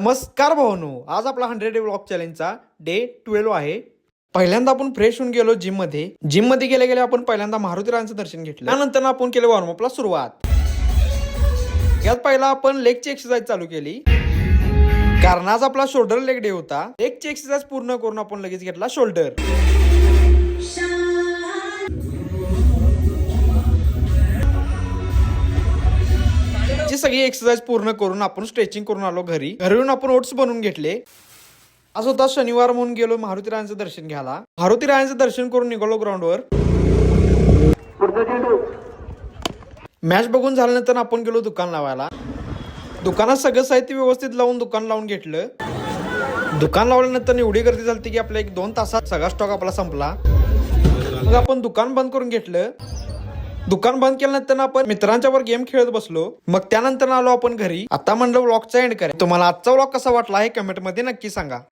नमस्कार भावांनो, आज आपला 100 डे व्लॉग चॅलेंजचा डे 12 आहे. पहिल्यांदा आपण फ्रेश होऊन गेलो जिम मध्ये गेल्या गेल्या आपण पहिल्यांदा मारुती रायांचं दर्शन घेतलं. त्यानंतर आपण केलं वॉर्मअपला सुरुवात. यात पहिला आपण लेगची एक्सरसाइज चालू केली, कारण आज आपला शोल्डर लेग डे होता. लेगची एक्सरसाइज पूर्ण करून आपण लगेच घेतला शोल्डर. ची सगळी एक्सरसाइज पूर्ण करून आपण स्ट्रेचिंग करून आलो घरी येऊन आपण ओट्स बनवून घेतले. आज होता शनिवार म्हणून गेलो मारुती रायांचं दर्शन घ्यायला. मारुती रायांचं दर्शन करून निघालो ग्राउंडवर. मॅच बघून झाल्यानंतर आपण गेलो दुकान लावायला. दुकानात सगळं साहित्य व्यवस्थित लावून दुकान लावून घेतलं. दुकान लावल्यानंतर एवढी गर्दी झाली की आपल्या 1-2 तासात सगळा स्टॉक आपला संपला. मग आपण दुकान बंद करून घेतलं. दुकान बंद केल्यानंतर आपण मित्रांच्या वर गेम खेळत बसलो. मग त्यानंतर आलो आपण घरी. आता म्हणलं व्लॉगचा एंड करा. तुम्हाला आजचा व्लॉग कसा वाटला हे कमेंट मध्ये नक्की सांगा.